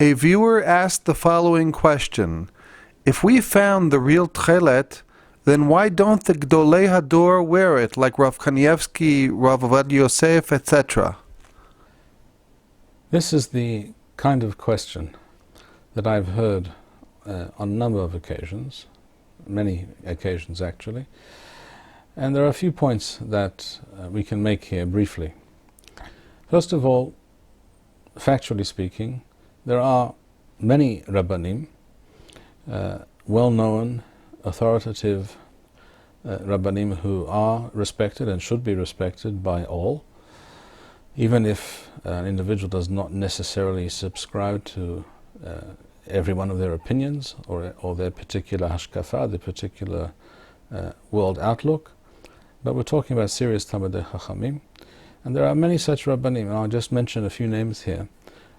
A viewer asked the following question. If we found the real Techelet, then why don't the Gedolei Hador wear it, like Rav Kanievsky, Rav Avad Yosef, etc.? This is the kind of question that I've heard on a number of occasions, many occasions actually, and there are a few points that we can make here briefly. First of all, factually speaking, there are many Rabbanim, well-known, authoritative Rabbanim who are respected and should be respected by all, even if an individual does not necessarily subscribe to every one of their opinions or their particular hashkafa, their particular world outlook. But we're talking about serious Talmidei Chachamim, and there are many such Rabbanim, and I'll just mention a few names here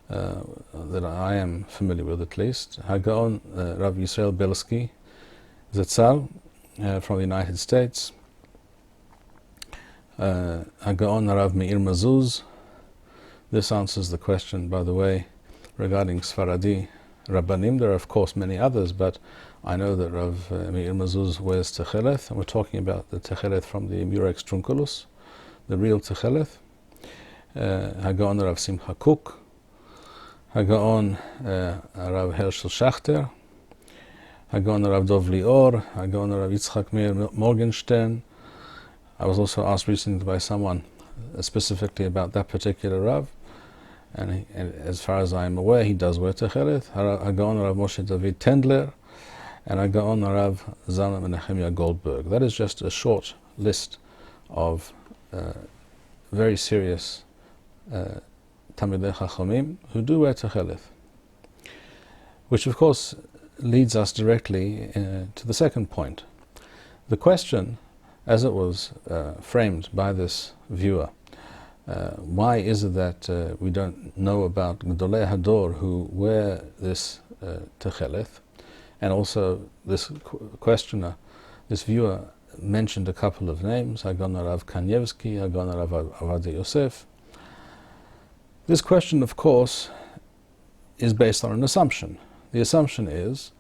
that I am familiar with at least. Hagaon Rav Yisrael Belsky, Zatzal, from the United States. Hagaon Rav Meir Mazuz. This answers the question, by the way, regarding Sfaradi Rabbanim. There are of course many others, but I know that Rav Meir Mazuz wears Techelet, and we're talking about the Techelet from the Murex Trunculus, the real Techelet. Hagaon Rav Simcha Kuk, Hagaon Rav Hershel Schachter, Hagaon Rav Dov Lior, Hagaon Rav Yitzchak Meir Morgenstern. I was also asked recently by someone specifically about that particular Rav, and as far as I am aware, he does wear Techelet. Hagaon Rav Moshe David Tendler, and Hagaon Rav Zalman Menachemia Goldberg. That is just a short list of very serious Talmidei Chachamim who do wear Techelet, which of course leads us directly to the second point. The question, as it was framed by this viewer, why is it that we don't know about Gedolei Hador who wear this Techelet? And also this questioner, this viewer, mentioned a couple of names, Hagon Rav Kanievsky, Hagon Rav Avad Yosef. This question, of course, is based on an assumption. The assumption is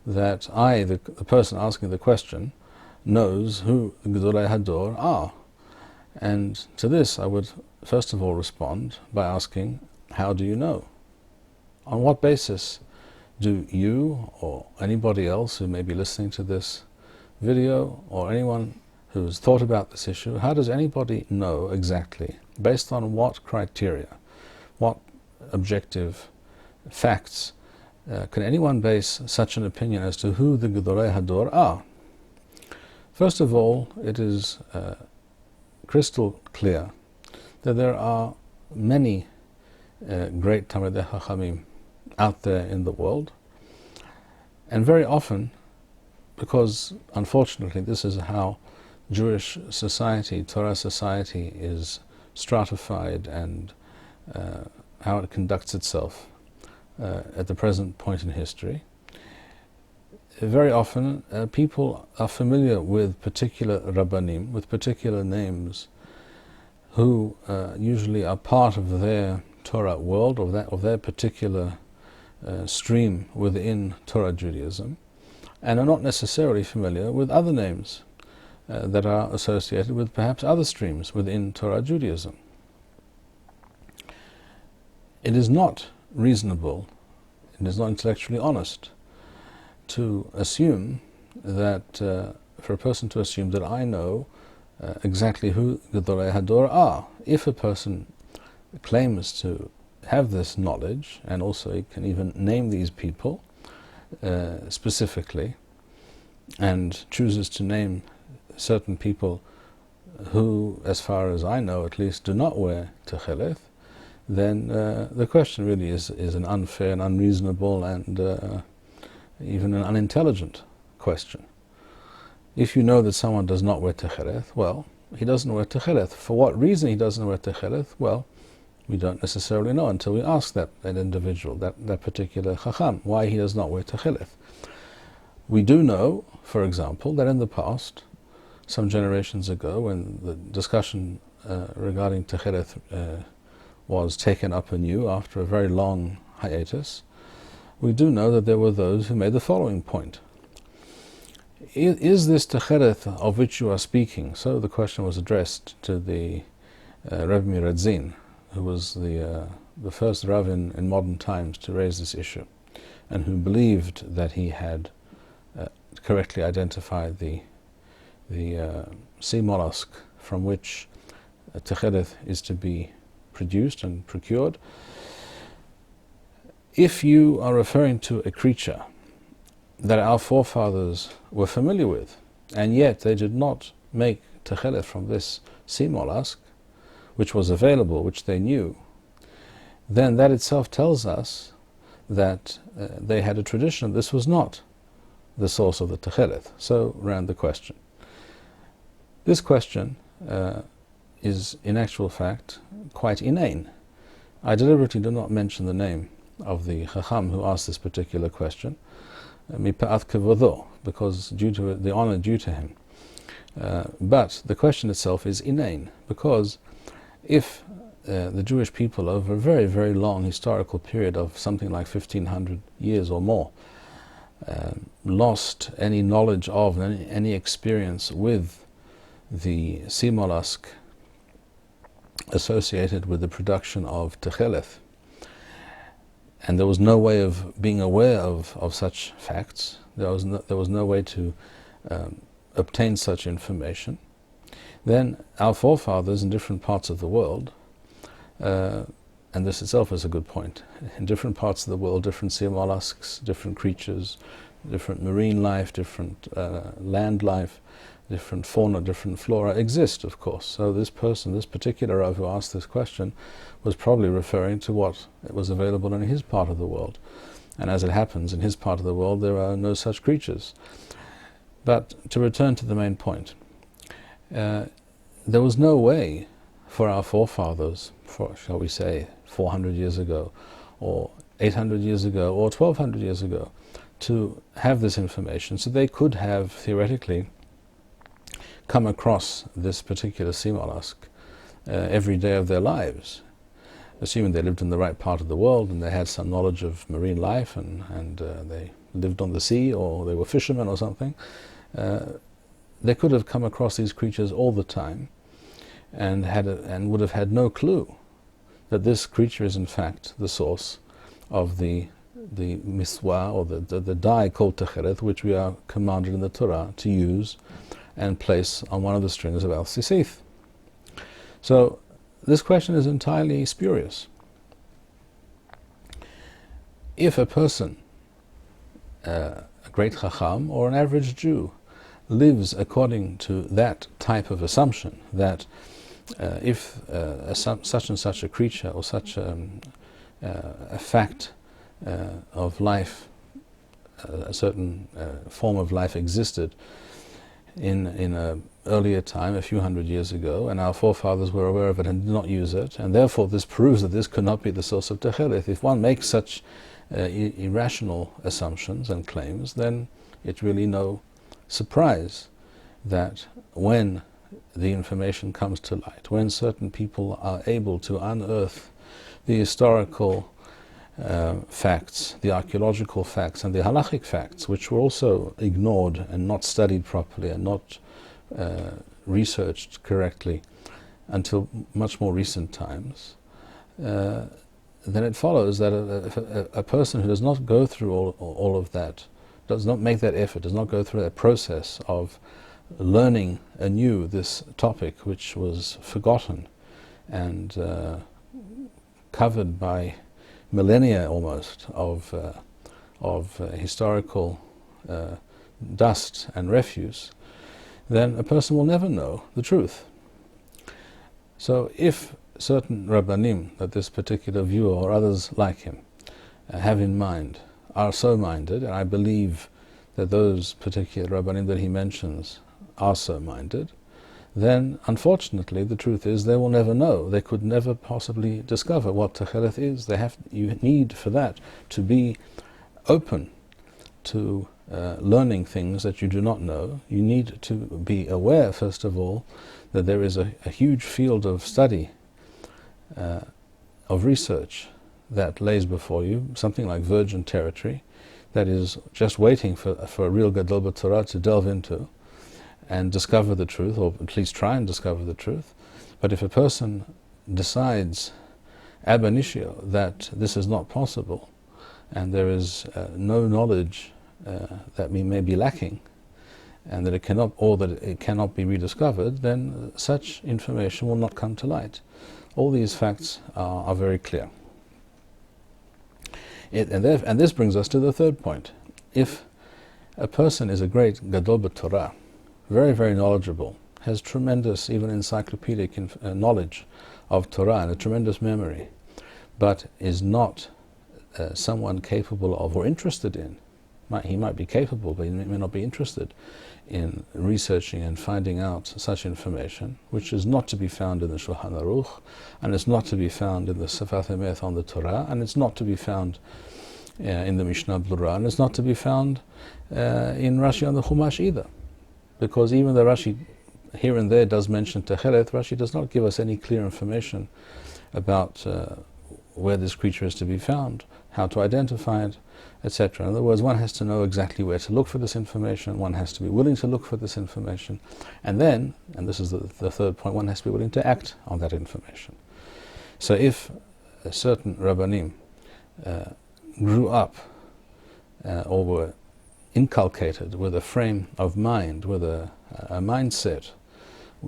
that I, the person asking the question, knows who the Gedolei Hador are. And to this I would first of all respond by asking, how do you know? On what basis do you or anybody else who may be listening to this video or anyone who's thought about this issue, how does anybody know exactly, based on what criteria, what objective facts, can anyone base such an opinion as to who the Gedolei Hador are? First of all, it is crystal clear that there are many great Talmidei Chachamim out there in the world, and very often, because unfortunately this is how Jewish society, Torah society is stratified and how it conducts itself at the present point in history. Very often people are familiar with particular Rabbanim, with particular names, who usually are part of their Torah world, or of their particular stream within Torah Judaism, and are not necessarily familiar with other names that are associated with perhaps other streams within Torah Judaism. It is not reasonable, it is not intellectually honest to assume that, for a person to assume that I know exactly who Gedolei Hador are. If a person claims to have this knowledge, and also he can even name these people specifically, and chooses to name certain people who, as far as I know at least, do not wear Techelet, then the question really is an unfair and unreasonable and even an unintelligent question. If you know that someone does not wear Techelet, well, he doesn't wear Techelet. For what reason he doesn't wear Techelet? Well, we don't necessarily know until we ask that individual, that particular Chacham, why he does not wear Techelet. We do know, for example, that in the past, some generations ago, when the discussion regarding Techelet was taken up anew after a very long hiatus, we do know that there were those who made the following point. Is this Techelet of which you are speaking? So the question was addressed to the Rebbe Miradzin, who was the first Rav in modern times to raise this issue, and who believed that he had correctly identified the sea mollusk from which Techelet is to be produced and procured. If you are referring to a creature that our forefathers were familiar with, and yet they did not make Techelet from this sea mollusk, which was available, which they knew, then that itself tells us that they had a tradition. This was not the source of the Techelet. So ran the question. This question is, in actual fact, quite inane. I deliberately do not mention the name of the Chacham who asked this particular question, mipa'at kevodo, because due to the honor due to him. But the question itself is inane, because if the Jewish people, over a very, very long historical period of something like 1500 years or more, lost any knowledge of, any experience with the sea mollusk associated with the production of Techelet, and there was no way of being aware of such facts, there was no way to obtain such information, then our forefathers in different parts of the world, and this itself is a good point, in different parts of the world, different sea mollusks, different creatures, different marine life, different land life, different fauna, different flora exist, of course. So this person, this particular Rav who asked this question, was probably referring to what was available in his part of the world. And as it happens, in his part of the world there are no such creatures. But to return to the main point, there was no way for our forefathers, shall we say 400 years ago, or 800 years ago, or 1200 years ago, to have this information. So they could have, theoretically, come across this particular sea mollusk every day of their lives, assuming they lived in the right part of the world and they had some knowledge of marine life and they lived on the sea, or they were fishermen or something. They could have come across these creatures all the time and would have had no clue that this creature is in fact the source of the miswa, or the dye called Techelet, which we are commanded in the Torah to use and place on one of the strings of Al Sisith. So this question is entirely spurious. If a person, a great Chacham or an average Jew, lives according to that type of assumption, that if such and such a creature or such a fact of life, a certain form of life existed in an earlier time, a few hundred years ago, and our forefathers were aware of it and did not use it, and therefore this proves that this could not be the source of Techelet. If one makes such irrational assumptions and claims, then it's really no surprise that when the information comes to light, when certain people are able to unearth the historical facts, the archaeological facts and the halachic facts, which were also ignored and not studied properly and not researched correctly until much more recent times, then it follows that a person who does not go through all of that, does not make that effort, does not go through that process of learning anew this topic which was forgotten and covered by millennia almost of historical dust and refuse, then a person will never know the truth. So if certain Rabbanim that this particular viewer or others like him have in mind are so minded, and I believe that those particular Rabbanim that he mentions are so minded, then unfortunately the truth is they will never know. They could never possibly discover what Techelet is. You need for that to be open to learning things that you do not know. You need to be aware, first of all, that there is a huge field of study, of research, that lays before you, something like virgin territory, that is just waiting for a real Gadol b'Torah to delve into and discover the truth, or at least try and discover the truth. But if a person decides ab initio that this is not possible, and there is no knowledge that we may be lacking, and that it cannot be rediscovered, then such information will not come to light. All these facts are very clear. And this brings us to the third point. If a person is a great Gadol b'Torah, very, very knowledgeable, has tremendous, even encyclopedic knowledge of Torah and a tremendous memory, but is not someone capable of or interested in, he might be capable, but he may not be interested in researching and finding out such information, which is not to be found in the Shulchan Aruch, and it's not to be found in the Sefat Emeth on the Torah, and it's not to be found in the Mishnah Blura, and it's not to be found in Rashi on the Chumash either. Because even though Rashi here and there does mention Techelet, Rashi does not give us any clear information about where this creature is to be found, how to identify it, etc. In other words, one has to know exactly where to look for this information, one has to be willing to look for this information, and then, and this is the third point, one has to be willing to act on that information. So if a certain Rabbanim grew up or were inculcated with a frame of mind, with a mindset,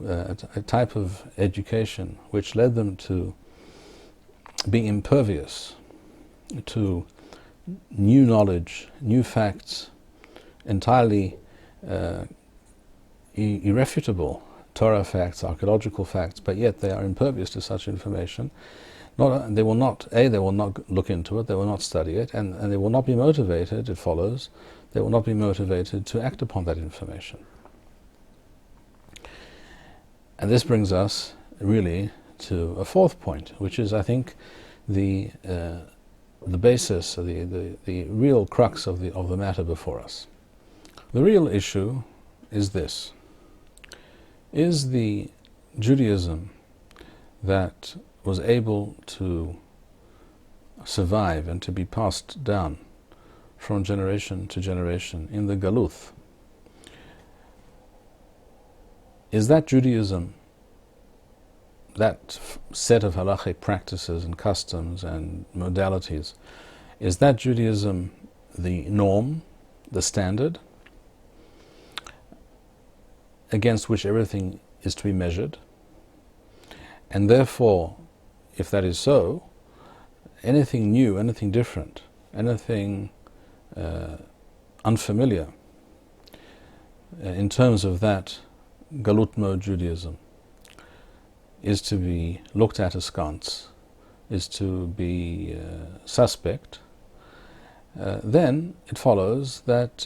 a type of education which led them to be impervious to new knowledge, new facts, entirely irrefutable Torah facts, archaeological facts, but yet they are impervious to such information. They will not look into it, they will not study it, and they will not be motivated, it follows, they will not be motivated to act upon that information. And this brings us really to a fourth point, which is, I think, the basis, the real crux of the matter before us. The real issue is this: is the Judaism that was able to survive and to be passed down from generation to generation in the Galuth, is that Judaism, that set of halachic practices and customs and modalities, is that Judaism the norm, the standard, against which everything is to be measured? And therefore, if that is so, anything new, anything different, anything unfamiliar in terms of that Galut mode Judaism is to be looked at askance, is to be suspect, then it follows that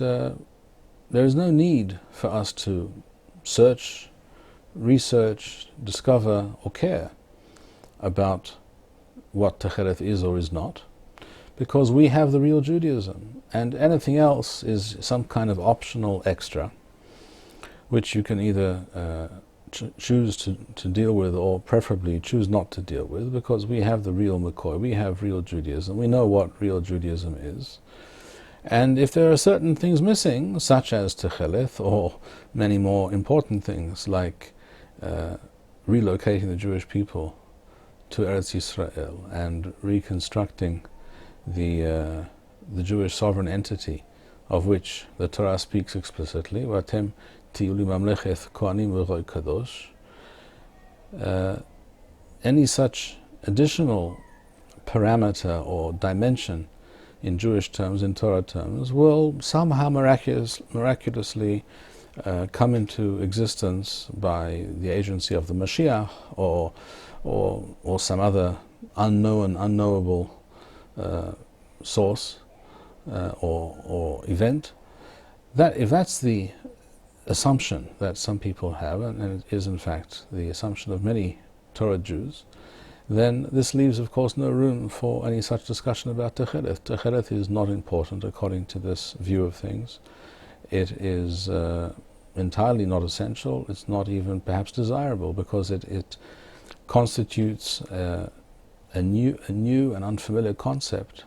there is no need for us to search, research, discover, or care about what Techelet is or is not, because we have the real Judaism, and anything else is some kind of optional extra, which you can either choose to deal with, or preferably choose not to deal with, because we have the real McCoy, we have real Judaism, we know what real Judaism is. And if there are certain things missing, such as Techelet, or many more important things like relocating the Jewish people to Eretz Yisrael and reconstructing the Jewish sovereign entity, of which the Torah speaks explicitly, "Vatem tiyu li mamlechet kohanim v'roy kadosh." Any such additional parameter or dimension in Jewish terms, in Torah terms, will somehow miraculously come into existence by the agency of the Mashiach, or some other unknown, unknowable source or event. That, if that's the assumption that some people have, and it is in fact the assumption of many Torah Jews, then this leaves, of course, no room for any such discussion about Techelet. Techelet is not important according to this view of things. It is entirely not essential. It's not even perhaps desirable, because it constitutes a new and unfamiliar concept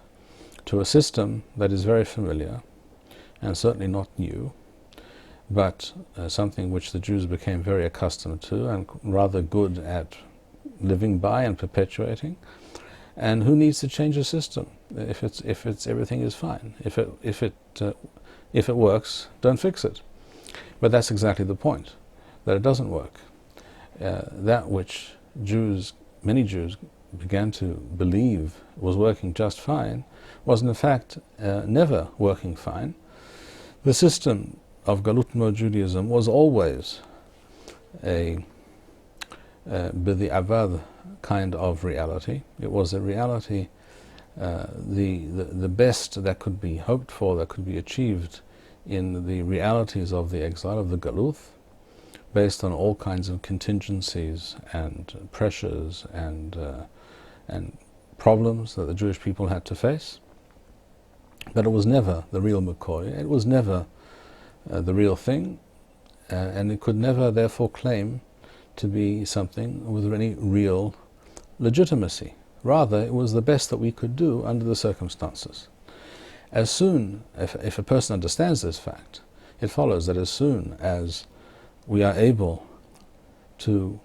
to a system that is very familiar and certainly not new, but something which the Jews became very accustomed to and rather good at living by and perpetuating. And who needs to change a system if everything is fine? If it works, don't fix it. But that's exactly the point, that it doesn't work. That which many Jews began to believe was working just fine was in fact never working fine. The system of Galut Judaism was always a b'di'avad kind of reality. It was a reality, the best that could be hoped for, that could be achieved in the realities of the exile, of the Galut, based on all kinds of contingencies and pressures and problems that the Jewish people had to face. But it was never the real McCoy. It was never the real thing, and it could never therefore claim to be something with any real legitimacy. Rather, it was the best that we could do under the circumstances. As soon, if a person understands this fact, it follows that as soon as we are able to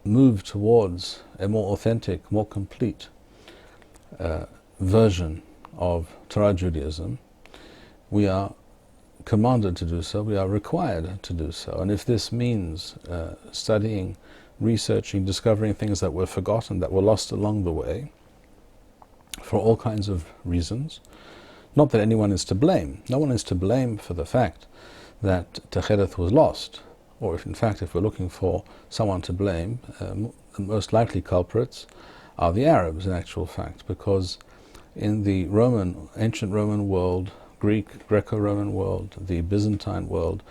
move towards a more authentic, more complete version of Torah Judaism, we are commanded to do so, we are required to do so. And if this means studying, researching, discovering things that were forgotten, that were lost along the way, for all kinds of reasons, not that anyone is to blame. No one is to blame for the fact that Techelet was lost, or if in fact if we're looking for someone to blame, the most likely culprits are the Arabs in actual fact, because in the ancient Roman world, Greco-Roman world, the Byzantine world,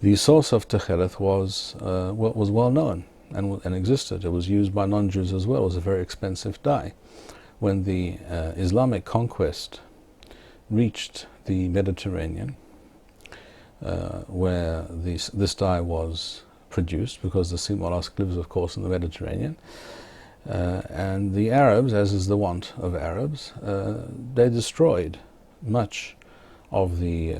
the source of Techelet was well known and existed. It was used by non-Jews as well. It was a very expensive dye. When the Islamic conquest reached the Mediterranean, where this dye was produced, because the sea mollusk lives, of course, in the Mediterranean, and the Arabs, as is the wont of Arabs, they destroyed much of the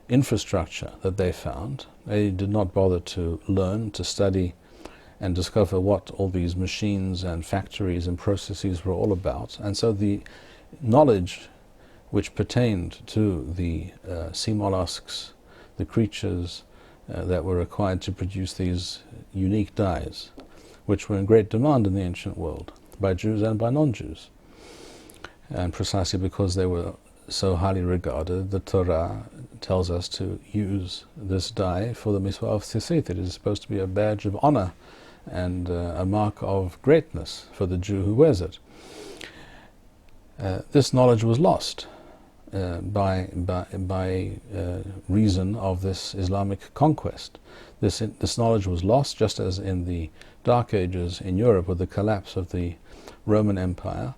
infrastructure that they found. They did not bother to learn, to study, and discover what all these machines and factories and processes were all about. And so the knowledge which pertained to the sea mollusks, the creatures that were required to produce these unique dyes, which were in great demand in the ancient world, by Jews and by non-Jews. And precisely because they were so highly regarded, the Torah tells us to use this dye for the mitzvah of tzitzit. It is supposed to be a badge of honor and a mark of greatness for the Jew who wears it. This knowledge was lost by reason of this Islamic conquest. This knowledge was lost, just as in the Dark Ages in Europe, with the collapse of the Roman Empire.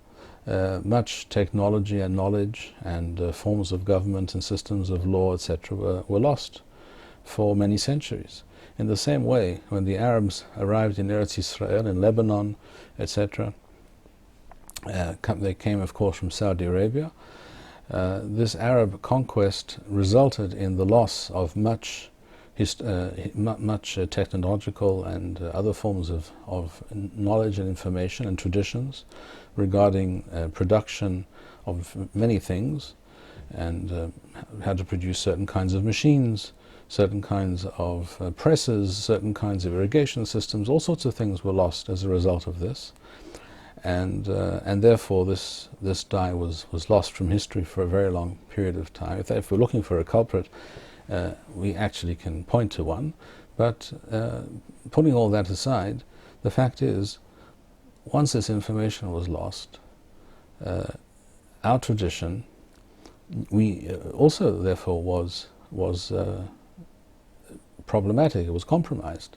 Much technology and knowledge and forms of government and systems of law, etc., were lost for many centuries. In the same way, when the Arabs arrived in Eretz Israel, in Lebanon, etc., they came, of course, from Saudi Arabia. This Arab conquest resulted in the loss of much technological and other forms of knowledge and information and traditions regarding production of many things, and how to produce certain kinds of machines, certain kinds of presses, certain kinds of irrigation systems. All sorts of things were lost as a result of this, and therefore this dye was lost from history for a very long period of time. If we're looking for a culprit, we actually can point to one, but putting all that aside, the fact is, once this information was lost, our tradition, also therefore was problematic. It was compromised.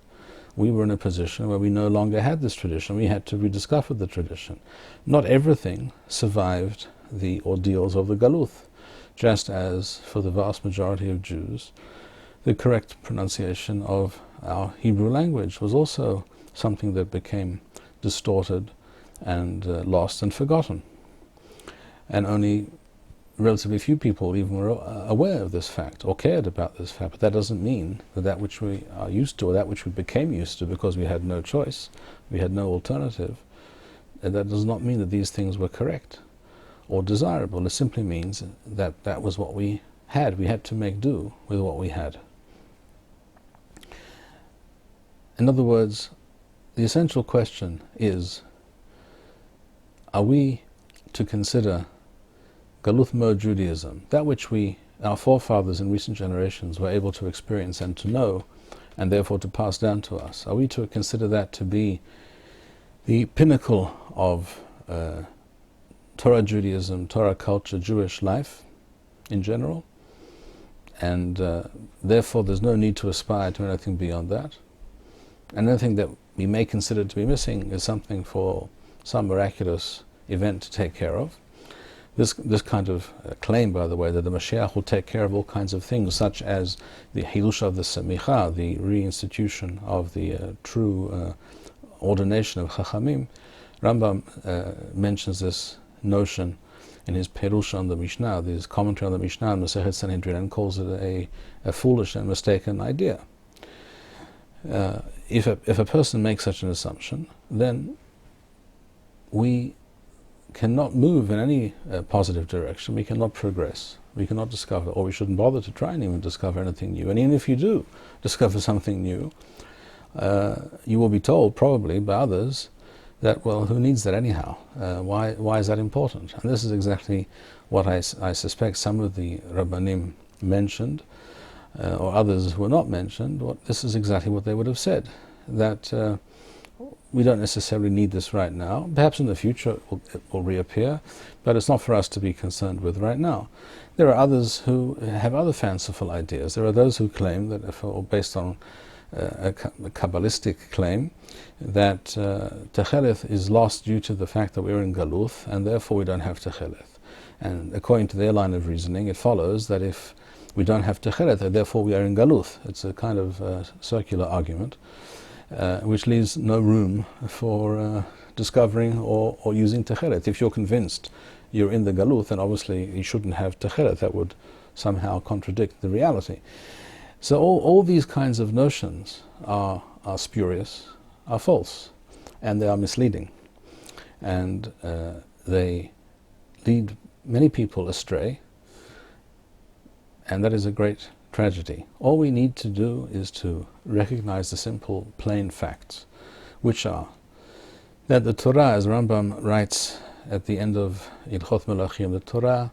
We were in a position where we no longer had this tradition. We had to rediscover the tradition. Not everything survived the ordeals of the Galuth, just as for the vast majority of Jews, the correct pronunciation of our Hebrew language was also something that became distorted and lost and forgotten. And only relatively few people even were aware of this fact or cared about this fact. But that doesn't mean that that which we are used to, or that which we became used to because we had no choice, we had no alternative, that does not mean that these things were correct or desirable. It simply means that that was what we had. We had to make do with what we had. In other words, the essential question is, are we to consider Galuth mode Judaism, that which our forefathers in recent generations were able to experience and to know, and therefore to pass down to us? Are we to consider that to be the pinnacle of Torah Judaism, Torah culture, Jewish life in general? And therefore there's no need to aspire to anything beyond that. And anything that we may consider to be missing is something for some miraculous event to take care of. This kind of claim, by the way, that the Mashiach will take care of all kinds of things, such as the Hilush of the Semicha, the reinstitution of the true ordination of Chachamim. Rambam mentions this notion in his Perush on the Mishnah, his commentary on the Mishnah on Masechet Sanhedrin, and calls it a foolish and mistaken idea. If a person makes such an assumption, then we cannot move in any positive direction. We cannot progress. We cannot discover, or we shouldn't bother to try and even discover anything new. And even if you do discover something new, you will be told probably by others that, well, who needs that anyhow? Why is that important? And this is exactly what I suspect some of the Rabbanim mentioned, or others who were not mentioned. This is exactly what they would have said, that we don't necessarily need this right now. Perhaps in the future it will reappear, but it's not for us to be concerned with right now. There are others who have other fanciful ideas. There are those who claim that, based on a Kabbalistic claim, that Techelet is lost due to the fact that we're in Galuth, and therefore we don't have Techelet. And according to their line of reasoning, it follows that if we don't have Techelet, therefore we are in Galuth. It's a kind of circular argument, which leaves no room for discovering or using Techelet. If you're convinced you're in the Galuth, then obviously you shouldn't have Techelet. That would somehow contradict the reality. So all these kinds of notions are spurious, are false, and they are misleading. And they lead many people astray, and that is a great tragedy. All we need to do is to recognize the simple, plain facts, which are that the Torah, as Rambam writes at the end of Ilchot Melachim, the Torah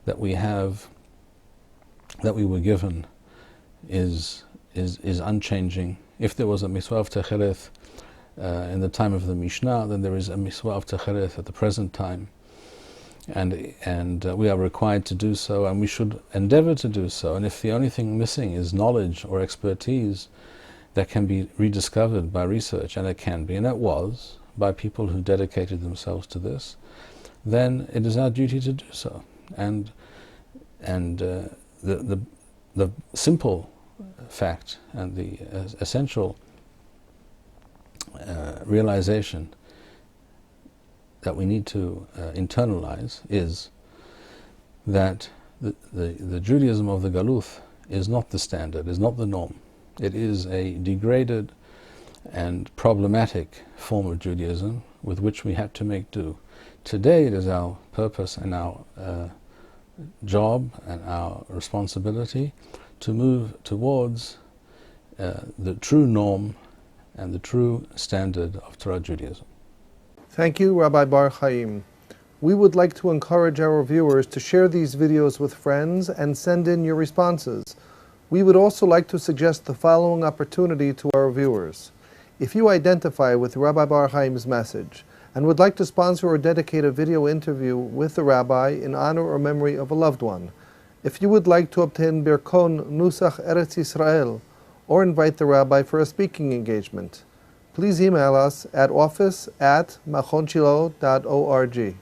that we have, that we were given, is unchanging. If there was a mitzvah of Techelet in the time of the Mishnah, then there is a mitzvah of Techelet at the present time. And we are required to do so, and we should endeavor to do so. And if the only thing missing is knowledge or expertise that can be rediscovered by research, and it can be, and it was, by people who dedicated themselves to this, then it is our duty to do so. And the simple fact and the essential realization that we need to internalize is that the Judaism of the Galuth is not the standard, is not the norm. It is a degraded and problematic form of Judaism with which we had to make do. Today it is our purpose and our job and our responsibility to move towards the true norm and the true standard of Torah Judaism. Thank you, Rabbi Bar-Hayim. We would like to encourage our viewers to share these videos with friends and send in your responses. We would also like to suggest the following opportunity to our viewers. If you identify with Rabbi Bar-Hayim's message and would like to sponsor or dedicate a video interview with the rabbi in honor or memory of a loved one, if you would like to obtain Birkon Nusach Eretz Yisrael or invite the rabbi for a speaking engagement, please email us at office@machonshilo.org.